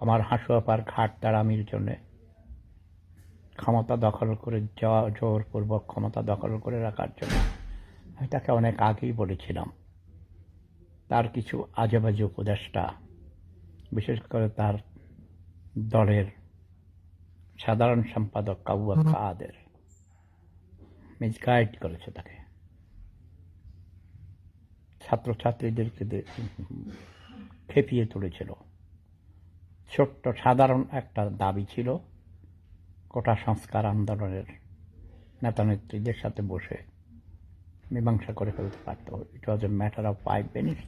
আমার হাঁসুয়াপার ঘাট তাড়ামির জন্যে ক্ষমতা দখল করে জোরপূর্বক ক্ষমতা দখল করে রাখার জন্য আমি তাকে অনেক আগেই বলেছিলাম। তার কিছু আজেবাজে উপদেষ্টা, বিশেষ করে তার দলের সাধারণ সম্পাদক কাউয়া কাদের মিসগাইড করেছে তাকে। ছাত্রছাত্রীদেরকে খেপিয়ে তুলেছিল। ছোট্ট সাধারণ একটা দাবি ছিল, কোটা সংস্কার আন্দোলনের নেতানেত্রীদের সাথে বসে মীমাংসা করে ফেলতে পারত। ইট ওয়াজ এ ম্যাটার অফ 5 মিনিটস।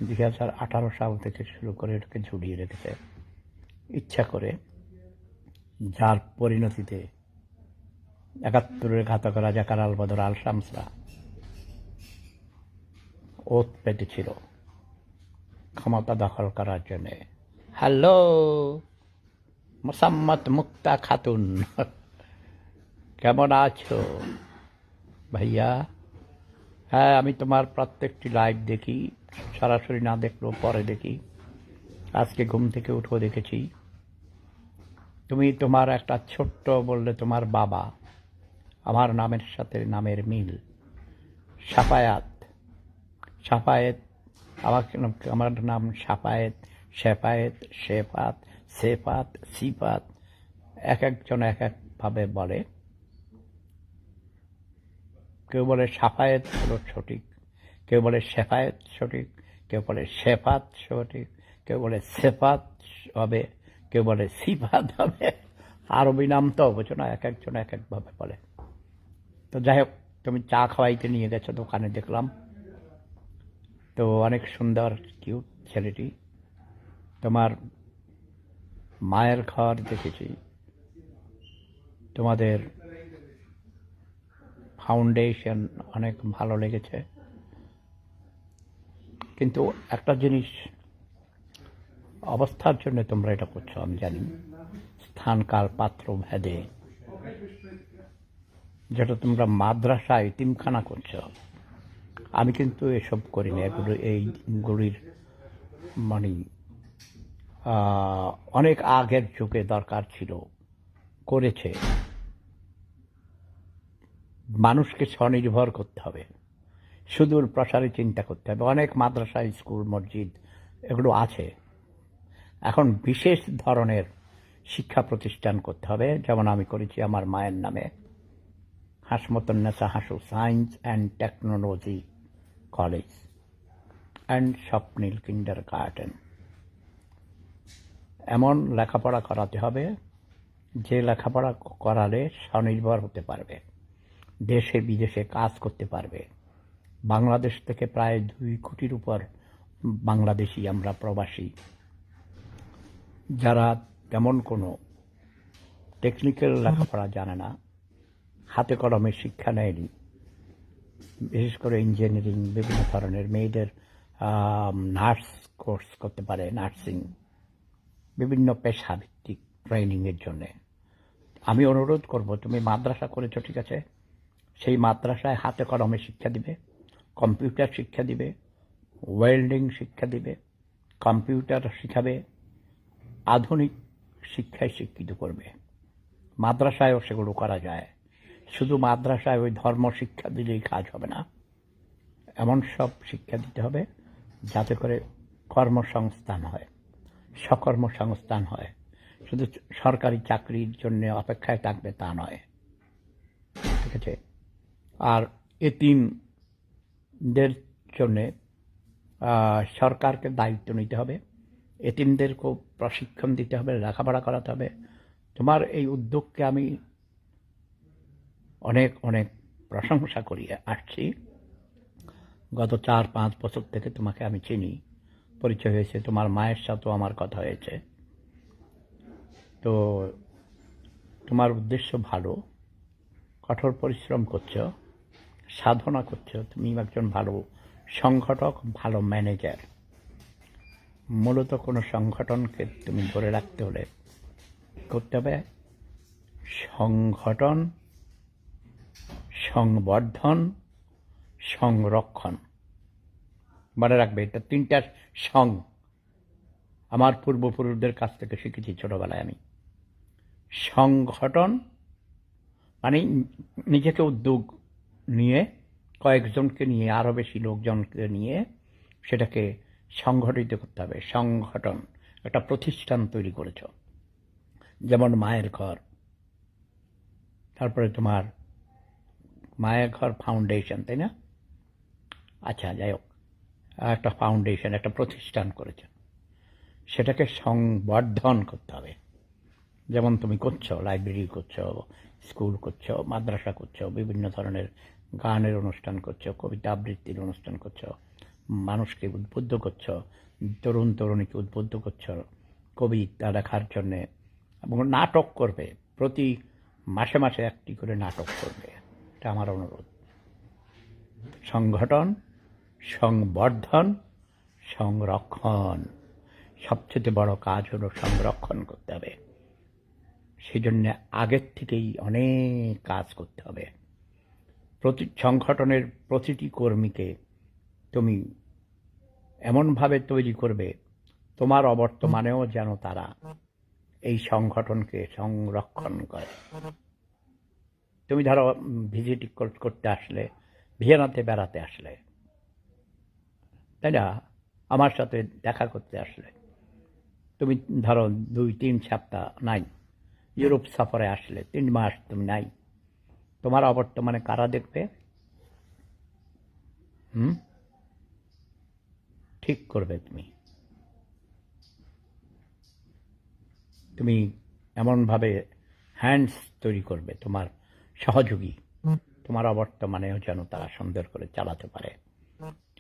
2018 সাল থেকে শুরু করে এটাকে ঝুলিয়ে রেখেছে ইচ্ছা করে, যার পরিণতিতে 71-এর ঘাতক রাজাকার আল বদর আল শামসরা ওত পেতেছিল ক্ষমতা দখল করার জন্যে। হ্যালো মোসাম্মত মুক্তা খাতুন, কেমন আছো ভাইয়া? হ্যাঁ, আমি তোমার প্রত্যেকটি লাইভ দেখি, সরাসরি না দেখলেও পরে দেখি। আজকে ঘুম থেকে উঠেও দেখেছি। তুমি তোমার একটা ছোট্ট বললে তোমার বাবা, আমার নামের সাথে নামের মিল, সাফায়াত। আমার নাম সাফায়েত, শেফায়েত, শেফাত, সেফাত, সিফাত, এক একজন এক একভাবে বলে। কেউ বলে সাফায়েত হলো সঠিক, কেউ বলে শেফায়েত সঠিক, কেউ বলে শেফাত সঠিক, কেউ বলে সেফাত হবে, কেউ বলে সিফাত হবে। আরবি নাম তো বোঝো না, এক একজন এক একভাবে বলে। তো যাই হোক, তুমি চা খাওয়াইতে নিয়ে গেছো দোকানে দেখলাম, তো অনেক সুন্দর কিউট ছেলেটি। তোমার মায়ের ঘর দেখেছি, তোমাদের ফাউন্ডেশন অনেক ভালো লেগেছে। কিন্তু একটা জিনিস, অবস্থার জন্য তোমরা এটা করছো আমি জানি, স্থান কাল পাত্র ভেদে, যেটা তোমরা মাদ্রাসা এতিমখানা করছো। আমি কিন্তু এসব করি না। এইগুলির মানে অনেক আগের যুগে দরকার ছিল, করেছে। মানুষকে স্বনির্ভর করতে হবে, সুদূর প্রসারে চিন্তা করতে হবে। অনেক মাদ্রাসা, স্কুল, মসজিদ এগুলো আছে। এখন বিশেষ ধরনের শিক্ষা প্রতিষ্ঠান করতে হবে, যেমন আমি করেছি আমার মায়ের নামে, Hasmatunnesa Hasu science and technology college and Swapnil kindergarten. এমন লেখাপড়া করাতে হবে যে লেখাপড়া করালে স্বনির্ভর হতে পারবে, দেশে বিদেশে কাজ করতে পারবে। বাংলাদেশ থেকে প্রায় 2 কোটির উপর বাংলাদেশি আমরা প্রবাসী, যারা তেমন কোনো টেকনিক্যাল লেখাপড়া জানে না, হাতে কলমে শিক্ষা নেয়নি। বিশেষ করে ইঞ্জিনিয়ারিং, বিভিন্ন ধরনের মেয়েদের নার্স কোর্স করতে পারে, নার্সিং, বিভিন্ন পেশাভিত্তিক ট্রেনিংয়ের জন্যে। আমি অনুরোধ করব, তুমি মাদ্রাসা করেছো ঠিক আছে, সেই মাদ্রাসায় হাতে কলমে শিক্ষা দিবে, কম্পিউটার শিক্ষা দিবে, ওয়েল্ডিং শিক্ষা দিবে, কম্পিউটার শিখাবে, আধুনিক শিক্ষায় শিক্ষিত করবে। মাদ্রাসায়ও সেগুলো করা যায়। শুধু মাদ্রাসায় ওই ধর্ম শিক্ষা দিলেই কাজ হবে না, এমন সব শিক্ষা দিতে হবে যাতে করে কর্মসংস্থান হয়, সকর্মসংস্থান হয়। শুধু সরকারি চাকরির জন্য অপেক্ষায় থাকবে তা নয়, ঠিক আছে? আর এতিমদের জন্যে সরকারকে দায়িত্ব নিতে হবে, এতিমদেরকেও প্রশিক্ষণ দিতে হবে, লেখাপড়া করাতে হবে। তোমার এই উদ্যোগকে আমি অনেক অনেক প্রশংসা করি আসছি। গত 4-5 বছর থেকে তোমাকে আমি চিনি, পরিচয় হয়েছে, তোমার মায়ের সাথেও আমার কথা হয়েছে। তো তোমার উদ্দেশ্য ভালো, কঠোর পরিশ্রম করছো, সাধনা করছো, তুমি একজন ভালো সংগঠক, ভালো ম্যানেজার। মূলত কোনো সংগঠনকে তুমি ধরে রাখতে হলে করতে হবে সংগঠন, সংবর্ধন, সংরক্ষণ। মনে রাখবে, এটা 3টা সং, আমার পূর্বপুরুষদের কাছ থেকে শিখেছি ছোটবেলায় আমি। সংগঠন মানে নিজেকে উদ্যোগ নিয়ে, কয়েকজনকে নিয়ে, আরও বেশি লোকজনকে নিয়ে সেটাকে সংগঠিত করতে হবে। সংগঠন, একটা প্রতিষ্ঠান তৈরি করেছ, যেমন মায়ের ঘর, তারপরে তোমার মায়ের ঘর ফাউন্ডেশন, তাই না? আচ্ছা, যাই হোক, একটা ফাউন্ডেশন, একটা প্রতিষ্ঠান করেছ, সেটাকে সংবর্ধন করতে হবে। যেমন তুমি করছো, লাইব্রেরি করছো, স্কুল করছো, মাদ্রাসা করছো, বিভিন্ন ধরনের গানের অনুষ্ঠান করছো, কবিতা আবৃত্তির অনুষ্ঠান করছো, মানুষকে উদ্বুদ্ধ করছো, তরুণ তরুণীকে উদ্বুদ্ধ করছো কবিতা লেখার জন্যে, এবং নাটক করবে, প্রতি মাসে মাসে একটি করে নাটক করবে, এটা আমার অনুরোধ। সংগঠন, সংবর্ধন, সংরক্ষণ, সবচেয়ে বড় কাজ হলো সংরক্ষণ করতে হবে। সেই জন্যে আগের থেকেই অনেক কাজ করতে হবে। সংগঠনের প্রতিটি কর্মীকে তুমি এমনভাবে তৈরি করবে, তোমার অবর্তমানেও যেন তারা এই সংগঠনকে সংরক্ষণ করে। তুমি ধরো ভিজিট করতে আসলে, ভিয়েনাতে বেড়াতে আসলে, তাই না, আমার সাথে দেখা করতে আসলে, তুমি ধরো 2-3 সপ্তাহ নাই, ইউরোপ সফরে আসলে 3 মাস তুমি নাই, তোমার অবর্তমানে কারা দেখবে? ঠিক করবে তুমি এমনভাবে হ্যান্ডস তৈরি করবে, তোমার সহযোগী, তোমার অবর্তমানেও যেন তারা সুন্দর করে চালাতে পারে।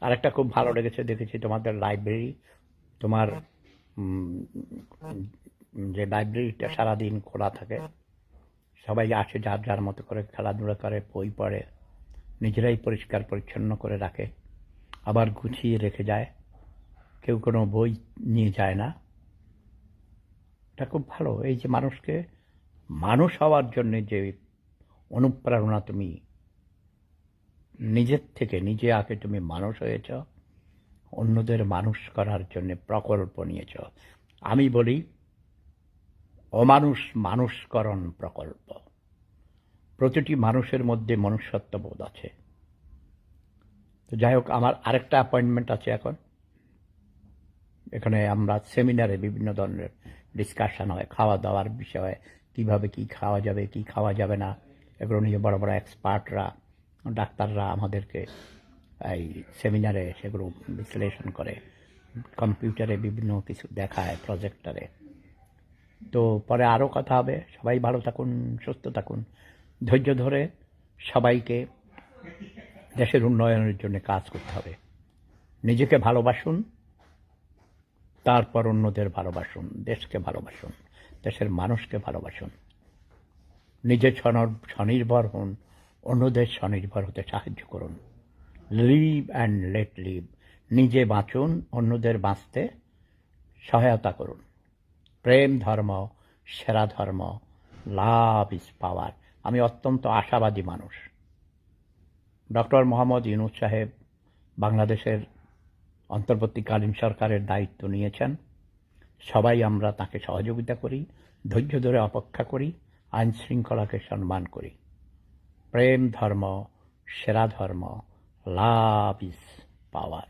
আরেকটা খুব ভালো লেগেছে, দেখেছি তোমাদের লাইব্রেরি, তোমার যে লাইব্রেরিটা সারাদিন খোলা থাকে, সবাই আসে যার যার মতো করে খেলাধুলা করে, বই পড়ে, নিজেরাই পরিষ্কার পরিচ্ছন্ন করে রাখে, আবার গুছিয়ে রেখে যায়, কেউ কোনো বই নিয়ে যায় না। এটা খুব ভালো। এই যে মানুষকে মানুষ হওয়ার জন্য যে অনুপ্রেরণা, তুমি নিজের থেকে নিজে আগে তুমি মানুষ হয়েছ, অন্যদের মানুষ করার জন্য প্রকল্প নিয়েছ। আমি বলি অমানুষ মানুষকরণ প্রকল্প। প্রতিটি মানুষের মধ্যে মনুষ্যত্ববোধ আছে। তো যাই হোক, আমার আরেকটা অ্যাপয়েন্টমেন্ট আছে এখন। এখানে আমরা সেমিনারে বিভিন্ন ধরনের ডিসকাশন হয়, খাওয়া দাওয়ার বিষয়ে, কীভাবে কী খাওয়া যাবে, কী খাওয়া যাবে না, এগুলো নিয়ে বড় বড় এক্সপার্টরা, ডাক্তাররা আমাদেরকে এই সেমিনারে সেগুলো বিশ্লেষণ করে, কম্পিউটারে বিভিন্ন কিছু দেখায়, প্রজেক্টরে। তো পরে আরও কথা হবে। সবাই ভালো থাকুন, সুস্থ থাকুন, ধৈর্য ধরে সবাইকে দেশের উন্নয়নের জন্য কাজ করতে হবে। নিজেকে ভালোবাসুন, তারপর অন্যদের ভালোবাসুন, দেশকে ভালোবাসুন, দেশের মানুষকে ভালোবাসুন। নিজে স্বনির্ভর হন, অন্যদের স্বনির্ভর হতে সাহায্য করুন। Live and let live. নিজে বাঁচুন, অন্যদের বাঁচতে সহায়তা করুন। প্রেম ধর্ম, সেরা ধর্ম, লাভ ইজ পাওয়ার। আমি অত্যন্ত আশাবাদী মানুষ। ডক্টর মোহাম্মদ ইউনূস সাহেব বাংলাদেশের অন্তর্বর্তীকালীন সরকারের দায়িত্ব নিয়েছেন। সবাই আমরা তাকে সহযোগিতা করি, ধৈর্য ধরে অপেক্ষা করি, আইন শৃঙ্খলাকে সম্মান করি। প্রেম ধর্ম, সেরা ধর্ম, লাভ ইজ পাওয়ার।